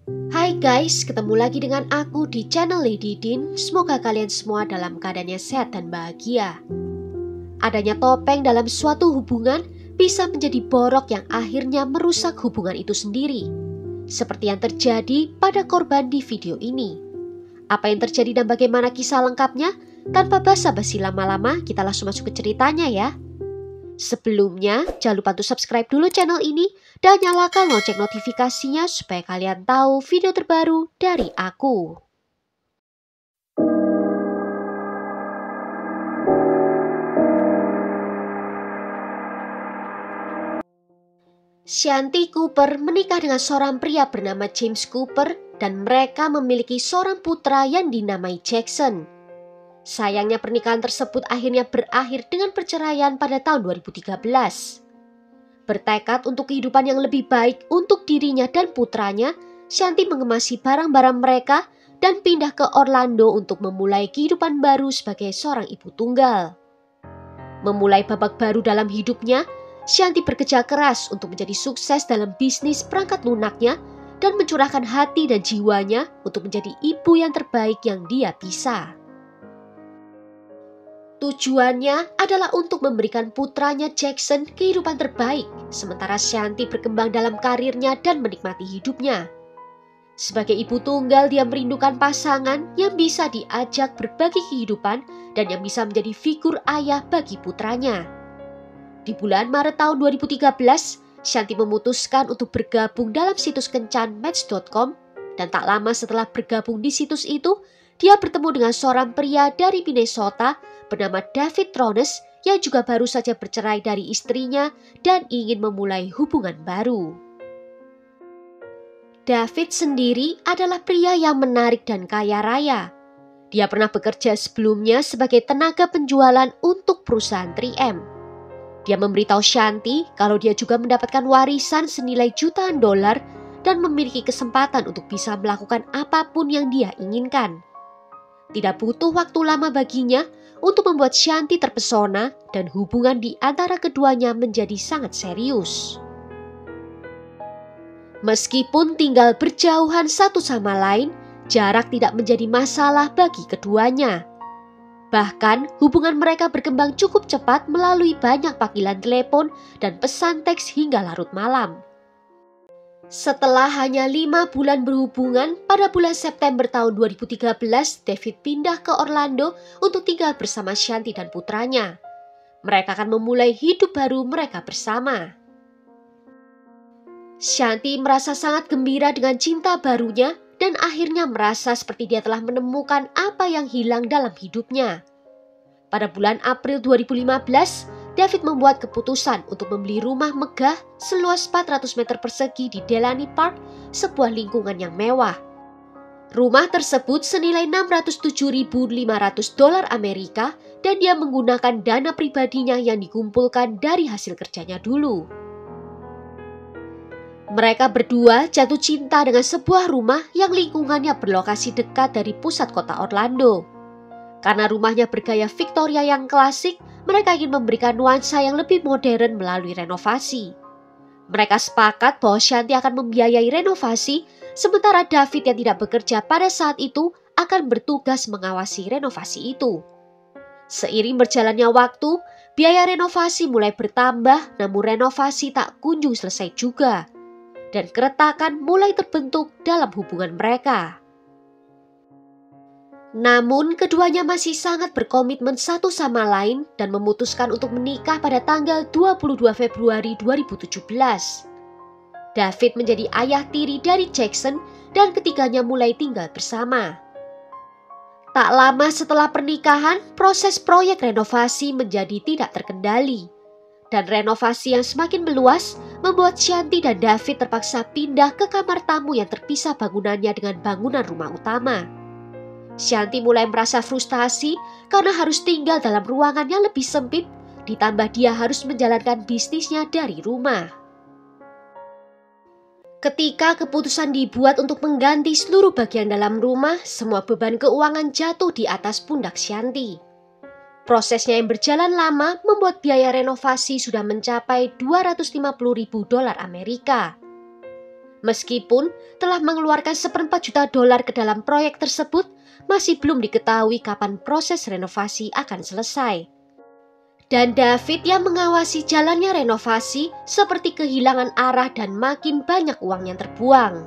Hai guys, ketemu lagi dengan aku di channel Lady Din. Semoga kalian semua dalam keadaannya sehat dan bahagia. Adanya topeng dalam suatu hubungan bisa menjadi borok yang akhirnya merusak hubungan itu sendiri. Seperti yang terjadi pada korban di video ini. Apa yang terjadi dan bagaimana kisah lengkapnya? Tanpa basa-basi lama-lama, kita langsung masuk ke ceritanya ya. Sebelumnya, jangan lupa untuk subscribe dulu channel ini dan nyalakan lonceng notifikasinya supaya kalian tahu video terbaru dari aku. Shanti Cooper menikah dengan seorang pria bernama James Cooper dan mereka memiliki seorang putra yang dinamai Jackson. Sayangnya pernikahan tersebut akhirnya berakhir dengan perceraian pada tahun 2013. Bertekad untuk kehidupan yang lebih baik untuk dirinya dan putranya, Shanti mengemasi barang-barang mereka dan pindah ke Orlando untuk memulai kehidupan baru sebagai seorang ibu tunggal. Memulai babak baru dalam hidupnya, Shanti bekerja keras untuk menjadi sukses dalam bisnis perangkat lunaknya dan mencurahkan hati dan jiwanya untuk menjadi ibu yang terbaik yang dia bisa. Tujuannya adalah untuk memberikan putranya Jackson kehidupan terbaik, sementara Shanti berkembang dalam karirnya dan menikmati hidupnya. Sebagai ibu tunggal, dia merindukan pasangan yang bisa diajak berbagi kehidupan dan yang bisa menjadi figur ayah bagi putranya. Di bulan Maret tahun 2013, Shanti memutuskan untuk bergabung dalam situs kencan Match.com dan tak lama setelah bergabung di situs itu, dia bertemu dengan seorang pria dari Minnesota bernama David Trones yang juga baru saja bercerai dari istrinya dan ingin memulai hubungan baru. David sendiri adalah pria yang menarik dan kaya raya. Dia pernah bekerja sebelumnya sebagai tenaga penjualan untuk perusahaan 3M. Dia memberitahu Shanti kalau dia juga mendapatkan warisan senilai jutaan dolar dan memiliki kesempatan untuk bisa melakukan apapun yang dia inginkan. Tidak butuh waktu lama baginya untuk membuat Shanti terpesona dan hubungan di antara keduanya menjadi sangat serius. Meskipun tinggal berjauhan satu sama lain, jarak tidak menjadi masalah bagi keduanya. Bahkan hubungan mereka berkembang cukup cepat melalui banyak panggilan telepon dan pesan teks hingga larut malam. Setelah hanya 5 bulan berhubungan, pada bulan September tahun 2013, David pindah ke Orlando untuk tinggal bersama Shanti dan putranya. Mereka akan memulai hidup baru mereka bersama. Shanti merasa sangat gembira dengan cinta barunya dan akhirnya merasa seperti dia telah menemukan apa yang hilang dalam hidupnya. Pada bulan April 2015, David membuat keputusan untuk membeli rumah megah seluas 400 meter persegi di Delaney Park, sebuah lingkungan yang mewah. Rumah tersebut senilai $607.500 Amerika dan dia menggunakan dana pribadinya yang dikumpulkan dari hasil kerjanya dulu. Mereka berdua jatuh cinta dengan sebuah rumah yang lingkungannya berlokasi dekat dari pusat kota Orlando. Karena rumahnya bergaya Victoria yang klasik, mereka ingin memberikan nuansa yang lebih modern melalui renovasi. Mereka sepakat bahwa Shanti akan membiayai renovasi, sementara David yang tidak bekerja pada saat itu akan bertugas mengawasi renovasi itu. Seiring berjalannya waktu, biaya renovasi mulai bertambah, namun renovasi tak kunjung selesai juga. Dan keretakan mulai terbentuk dalam hubungan mereka. Namun keduanya masih sangat berkomitmen satu sama lain dan memutuskan untuk menikah pada tanggal 22 Februari 2017. David menjadi ayah tiri dari Jackson dan ketiganya mulai tinggal bersama. Tak lama setelah pernikahan, proses proyek renovasi menjadi tidak terkendali. Dan renovasi yang semakin meluas membuat Shanti dan David terpaksa pindah ke kamar tamu yang terpisah bangunannya dengan bangunan rumah utama. Shanti mulai merasa frustasi karena harus tinggal dalam ruangan yang lebih sempit, ditambah dia harus menjalankan bisnisnya dari rumah. Ketika keputusan dibuat untuk mengganti seluruh bagian dalam rumah, semua beban keuangan jatuh di atas pundak Shanti. Prosesnya yang berjalan lama membuat biaya renovasi sudah mencapai $250.000 Amerika. Meskipun telah mengeluarkan $1,4 juta ke dalam proyek tersebut, masih belum diketahui kapan proses renovasi akan selesai. Dan David yang mengawasi jalannya renovasi seperti kehilangan arah dan makin banyak uang yang terbuang.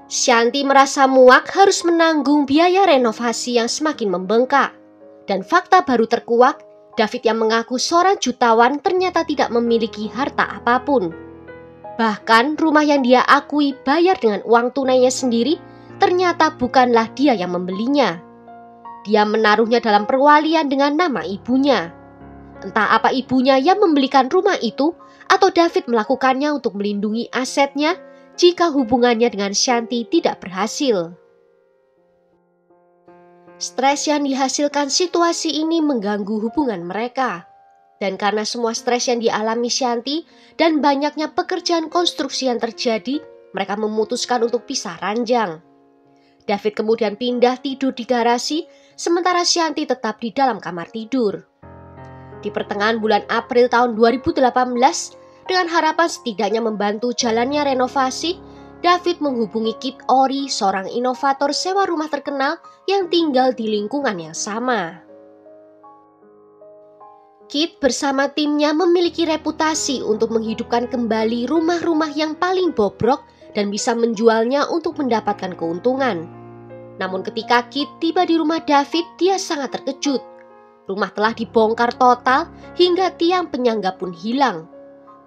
Shanti merasa muak harus menanggung biaya renovasi yang semakin membengkak. Dan fakta baru terkuak, David yang mengaku seorang jutawan ternyata tidak memiliki harta apapun. Bahkan rumah yang dia akui bayar dengan uang tunainya sendiri ternyata bukanlah dia yang membelinya. Dia menaruhnya dalam perwalian dengan nama ibunya. Entah apa ibunya yang membelikan rumah itu atau David melakukannya untuk melindungi asetnya jika hubungannya dengan Shanti tidak berhasil. Stres yang dihasilkan situasi ini mengganggu hubungan mereka. Dan karena semua stres yang dialami Shanti dan banyaknya pekerjaan konstruksi yang terjadi, mereka memutuskan untuk pisah ranjang. David kemudian pindah tidur di garasi, sementara Shanti tetap di dalam kamar tidur. Di pertengahan bulan April tahun 2018, dengan harapan setidaknya membantu jalannya renovasi, David menghubungi Kit Ory, seorang inovator sewa rumah terkenal yang tinggal di lingkungan yang sama. Kit bersama timnya memiliki reputasi untuk menghidupkan kembali rumah-rumah yang paling bobrok dan bisa menjualnya untuk mendapatkan keuntungan. Namun ketika Kit tiba di rumah David, dia sangat terkejut. Rumah telah dibongkar total hingga tiang penyangga pun hilang.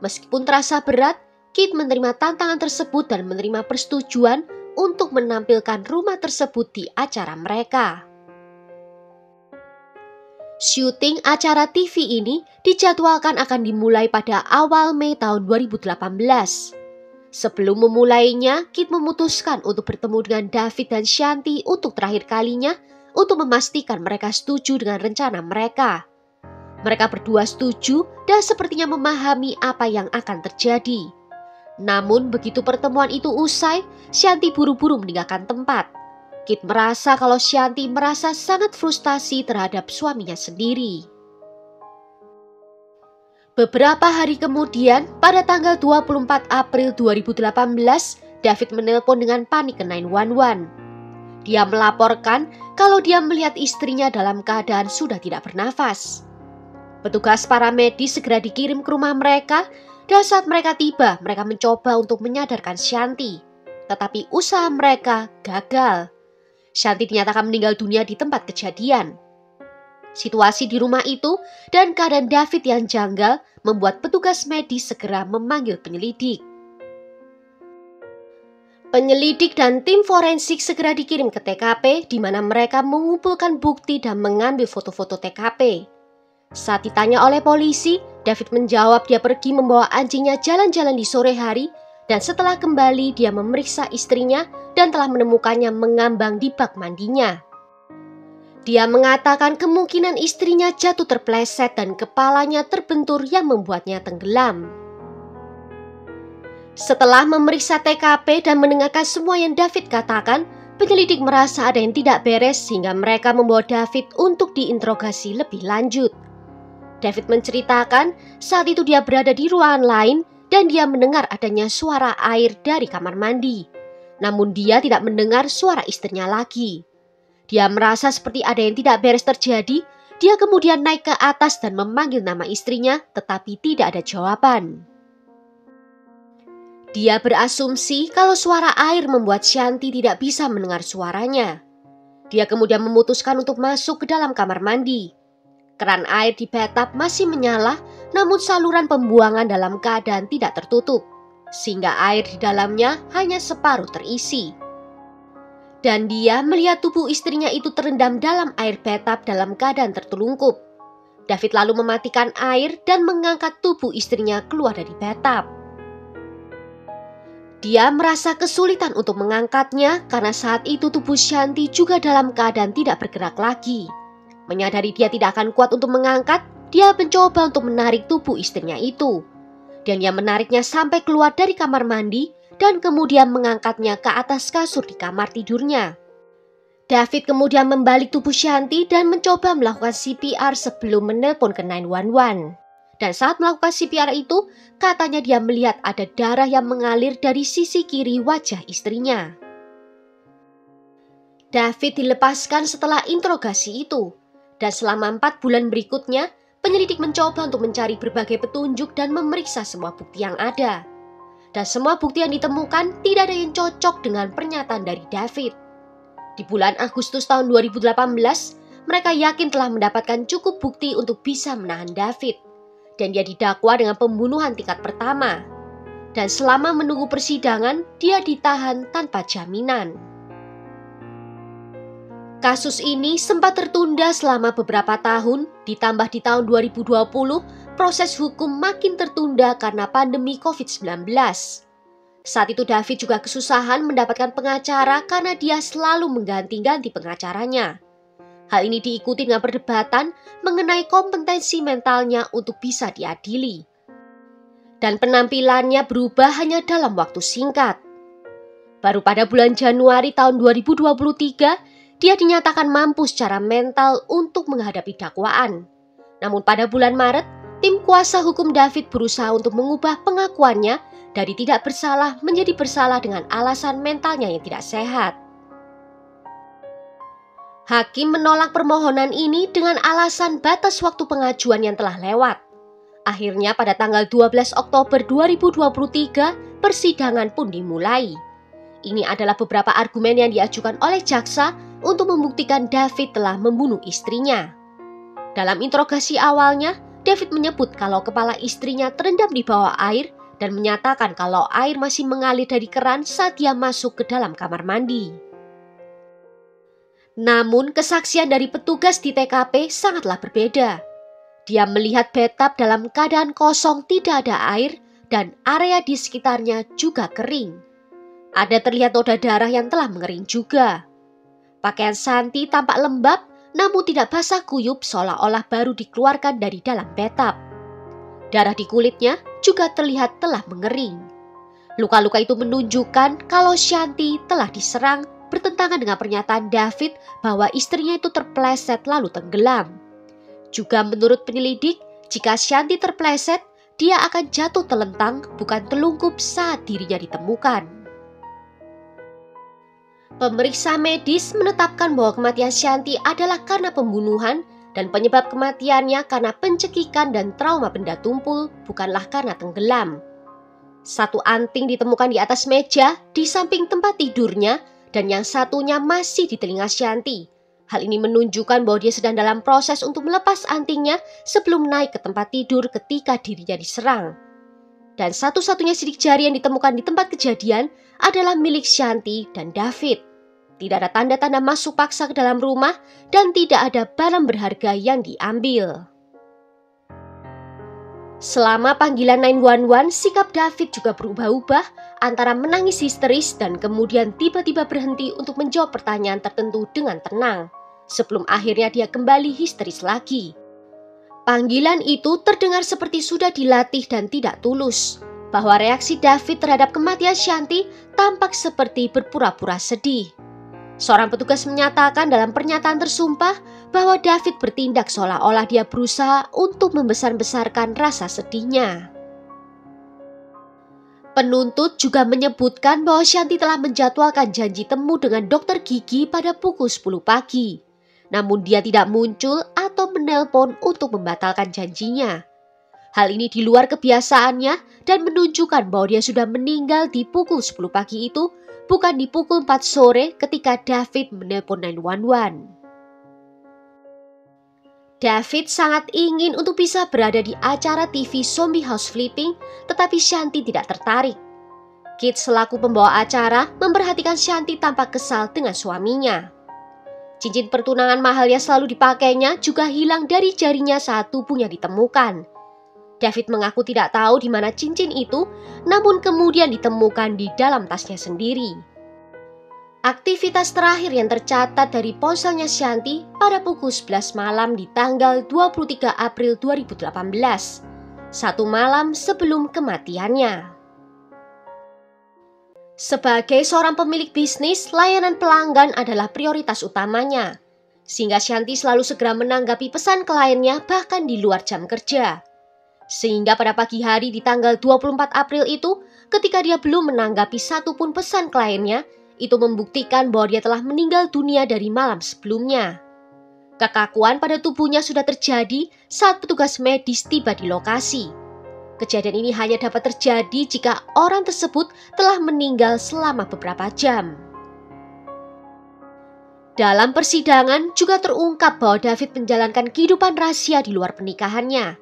Meskipun terasa berat, Kit menerima tantangan tersebut dan menerima persetujuan untuk menampilkan rumah tersebut di acara mereka. Syuting acara TV ini dijadwalkan akan dimulai pada awal Mei tahun 2018. Sebelum memulainya, Kit memutuskan untuk bertemu dengan David dan Shanti untuk terakhir kalinya untuk memastikan mereka setuju dengan rencana mereka. Mereka berdua setuju dan sepertinya memahami apa yang akan terjadi. Namun begitu pertemuan itu usai, Shanti buru-buru meninggalkan tempat. Kit merasa kalau Shanti merasa sangat frustasi terhadap suaminya sendiri. Beberapa hari kemudian, pada tanggal 24 April 2018, David menelpon dengan panik ke 911. Dia melaporkan kalau dia melihat istrinya dalam keadaan sudah tidak bernafas. Petugas paramedis segera dikirim ke rumah mereka, dan saat mereka tiba, mereka mencoba untuk menyadarkan Shanti. Tetapi usaha mereka gagal. Shanti dinyatakan meninggal dunia di tempat kejadian. Situasi di rumah itu dan keadaan David yang janggal membuat petugas medis segera memanggil penyelidik. Penyelidik dan tim forensik segera dikirim ke TKP di mana mereka mengumpulkan bukti dan mengambil foto-foto TKP. Saat ditanya oleh polisi, David menjawab dia pergi membawa anjingnya jalan-jalan di sore hari. Dan setelah kembali, dia memeriksa istrinya dan telah menemukannya mengambang di bak mandinya. Dia mengatakan kemungkinan istrinya jatuh terpeleset dan kepalanya terbentur yang membuatnya tenggelam. Setelah memeriksa TKP dan mendengarkan semua yang David katakan, penyelidik merasa ada yang tidak beres sehingga mereka membawa David untuk diinterogasi lebih lanjut. David menceritakan saat itu dia berada di ruangan lain dan dia mendengar adanya suara air dari kamar mandi. Namun dia tidak mendengar suara istrinya lagi. Dia merasa seperti ada yang tidak beres terjadi. Dia kemudian naik ke atas dan memanggil nama istrinya, tetapi tidak ada jawaban. Dia berasumsi kalau suara air membuat Shanti tidak bisa mendengar suaranya. Dia kemudian memutuskan untuk masuk ke dalam kamar mandi. Keran air di bathtub masih menyala, namun saluran pembuangan dalam keadaan tidak tertutup, sehingga air di dalamnya hanya separuh terisi. Dan dia melihat tubuh istrinya itu terendam dalam air bathtub dalam keadaan tertelungkup. David lalu mematikan air dan mengangkat tubuh istrinya keluar dari bathtub. Dia merasa kesulitan untuk mengangkatnya karena saat itu tubuh Shanti juga dalam keadaan tidak bergerak lagi. Menyadari dia tidak akan kuat untuk mengangkat, dia mencoba untuk menarik tubuh istrinya itu. Dan dia menariknya sampai keluar dari kamar mandi dan kemudian mengangkatnya ke atas kasur di kamar tidurnya. David kemudian membalik tubuh Shanti dan mencoba melakukan CPR sebelum menelpon ke 911. Dan saat melakukan CPR itu, katanya dia melihat ada darah yang mengalir dari sisi kiri wajah istrinya. David dilepaskan setelah interogasi itu, dan selama 4 bulan berikutnya, penyelidik mencoba untuk mencari berbagai petunjuk dan memeriksa semua bukti yang ada. Dan semua bukti yang ditemukan tidak ada yang cocok dengan pernyataan dari David. Di bulan Agustus tahun 2018, mereka yakin telah mendapatkan cukup bukti untuk bisa menahan David. Dan dia didakwa dengan pembunuhan tingkat pertama. Dan selama menunggu persidangan, dia ditahan tanpa jaminan. Kasus ini sempat tertunda selama beberapa tahun, ditambah di tahun 2020, proses hukum makin tertunda karena pandemi COVID-19. Saat itu David juga kesusahan mendapatkan pengacara karena dia selalu mengganti-ganti pengacaranya. Hal ini diikuti dengan perdebatan mengenai kompetensi mentalnya untuk bisa diadili. Dan penampilannya berubah hanya dalam waktu singkat. Baru pada bulan Januari tahun 2023, dia dinyatakan mampu secara mental untuk menghadapi dakwaan. Namun pada bulan Maret, tim kuasa hukum David berusaha untuk mengubah pengakuannya dari tidak bersalah menjadi bersalah dengan alasan mentalnya yang tidak sehat. Hakim menolak permohonan ini dengan alasan batas waktu pengajuan yang telah lewat. Akhirnya pada tanggal 12 Oktober 2023, persidangan pun dimulai. Ini adalah beberapa argumen yang diajukan oleh jaksa untuk membuktikan David telah membunuh istrinya. Dalam interogasi awalnya, David menyebut kalau kepala istrinya terendam di bawah air dan menyatakan kalau air masih mengalir dari keran saat dia masuk ke dalam kamar mandi. Namun kesaksian dari petugas di TKP sangatlah berbeda. Dia melihat bathtub dalam keadaan kosong, tidak ada air, dan area di sekitarnya juga kering. Ada terlihat noda darah yang telah mengering juga. Pakaian Shanti tampak lembab, namun tidak basah kuyup seolah-olah baru dikeluarkan dari dalam bathtub. Darah di kulitnya juga terlihat telah mengering. Luka-luka itu menunjukkan kalau Shanti telah diserang, bertentangan dengan pernyataan David bahwa istrinya itu terpleset lalu tenggelam. Juga menurut penyelidik, jika Shanti terpleset, dia akan jatuh telentang, bukan telungkup saat dirinya ditemukan. Pemeriksa medis menetapkan bahwa kematian Shanti adalah karena pembunuhan dan penyebab kematiannya karena pencekikan dan trauma benda tumpul, bukanlah karena tenggelam. Satu anting ditemukan di atas meja di samping tempat tidurnya, dan yang satunya masih di telinga Shanti. Hal ini menunjukkan bahwa dia sedang dalam proses untuk melepas antingnya sebelum naik ke tempat tidur ketika dirinya diserang. Dan satu-satunya sidik jari yang ditemukan di tempat kejadian adalah milik Shanti dan David. Tidak ada tanda-tanda masuk paksa ke dalam rumah dan tidak ada barang berharga yang diambil. Selama panggilan 911, sikap David juga berubah-ubah antara menangis histeris dan kemudian tiba-tiba berhenti untuk menjawab pertanyaan tertentu dengan tenang, sebelum akhirnya dia kembali histeris lagi. Panggilan itu terdengar seperti sudah dilatih dan tidak tulus, bahwa reaksi David terhadap kematian Shanti tampak seperti berpura-pura sedih. Seorang petugas menyatakan dalam pernyataan tersumpah bahwa David bertindak seolah-olah dia berusaha untuk membesar-besarkan rasa sedihnya. Penuntut juga menyebutkan bahwa Shanti telah menjadwalkan janji temu dengan dokter gigi pada pukul 10 pagi. Namun dia tidak muncul atau menelpon untuk membatalkan janjinya. Hal ini di luar kebiasaannya dan menunjukkan bahwa dia sudah meninggal di pukul 10 pagi itu, bukan di pukul 4 sore ketika David menelpon 911. David sangat ingin untuk bisa berada di acara TV Zombie House Flipping, tetapi Shanti tidak tertarik. Kit selaku pembawa acara memperhatikan Shanti tampak kesal dengan suaminya. Cincin pertunangan mahal yang selalu dipakainya juga hilang dari jarinya saat tubuhnya ditemukan. David mengaku tidak tahu di mana cincin itu, namun kemudian ditemukan di dalam tasnya sendiri. Aktivitas terakhir yang tercatat dari ponselnya Shanti pada pukul 11 malam di tanggal 23 April 2018, satu malam sebelum kematiannya. Sebagai seorang pemilik bisnis, layanan pelanggan adalah prioritas utamanya, sehingga Shanti selalu segera menanggapi pesan kliennya bahkan di luar jam kerja. Sehingga pada pagi hari di tanggal 24 April itu, ketika dia belum menanggapi satu pun pesan kliennya, itu membuktikan bahwa dia telah meninggal dunia dari malam sebelumnya. Kekakuan pada tubuhnya sudah terjadi saat petugas medis tiba di lokasi. Kejadian ini hanya dapat terjadi jika orang tersebut telah meninggal selama beberapa jam. Dalam persidangan juga terungkap bahwa David menjalankan kehidupan rahasia di luar pernikahannya.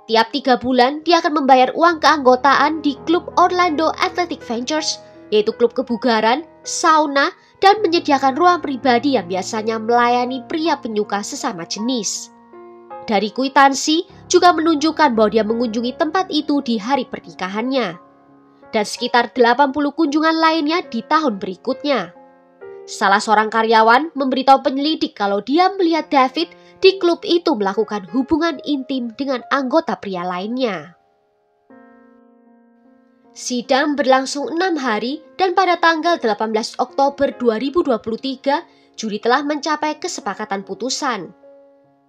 Tiap 3 bulan dia akan membayar uang keanggotaan di klub Orlando Athletic Ventures, yaitu klub kebugaran, sauna, dan menyediakan ruang pribadi yang biasanya melayani pria penyuka sesama jenis. Dari kwitansi juga menunjukkan bahwa dia mengunjungi tempat itu di hari pernikahannya. Dan sekitar 80 kunjungan lainnya di tahun berikutnya. Salah seorang karyawan memberitahu penyelidik kalau dia melihat David di klub itu melakukan hubungan intim dengan anggota pria lainnya. Sidang berlangsung 6 hari dan pada tanggal 18 Oktober 2023, juri telah mencapai kesepakatan putusan.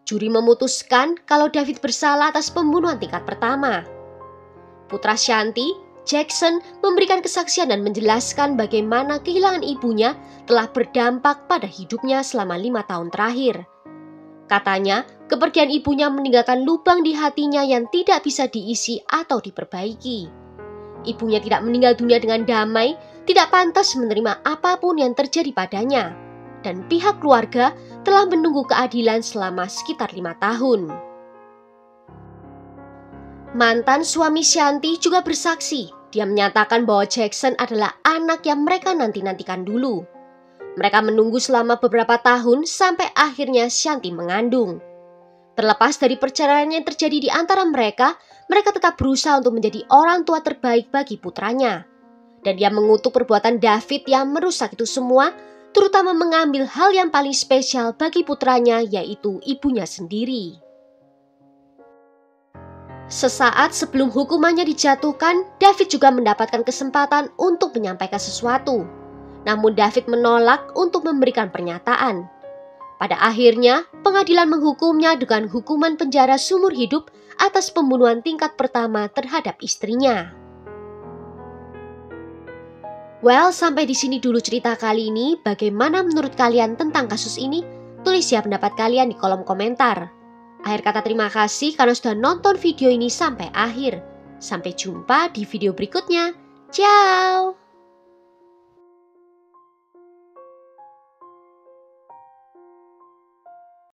Juri memutuskan kalau David bersalah atas pembunuhan tingkat pertama. Putra Shanti, Jackson, memberikan kesaksian dan menjelaskan bagaimana kehilangan ibunya telah berdampak pada hidupnya selama 5 tahun terakhir. Katanya, kepergian ibunya meninggalkan lubang di hatinya yang tidak bisa diisi atau diperbaiki. Ibunya tidak meninggal dunia dengan damai, tidak pantas menerima apapun yang terjadi padanya. Dan pihak keluarga telah menunggu keadilan selama sekitar 5 tahun. Mantan suami Shanti juga bersaksi. Dia menyatakan bahwa Jackson adalah anak yang mereka nanti-nantikan dulu. Mereka menunggu selama beberapa tahun sampai akhirnya Shanti mengandung. Terlepas dari perceraian yang terjadi di antara mereka tetap berusaha untuk menjadi orang tua terbaik bagi putranya. Dan dia mengutuk perbuatan David yang merusak itu semua, terutama mengambil hal yang paling spesial bagi putranya, yaitu ibunya sendiri. Sesaat sebelum hukumannya dijatuhkan, David juga mendapatkan kesempatan untuk menyampaikan sesuatu. Namun David menolak untuk memberikan pernyataan. Pada akhirnya, pengadilan menghukumnya dengan hukuman penjara seumur hidup atas pembunuhan tingkat pertama terhadap istrinya. Well, sampai di sini dulu cerita kali ini. Bagaimana menurut kalian tentang kasus ini? Tulis ya pendapat kalian di kolom komentar. Akhir kata terima kasih karena sudah nonton video ini sampai akhir. Sampai jumpa di video berikutnya. Ciao!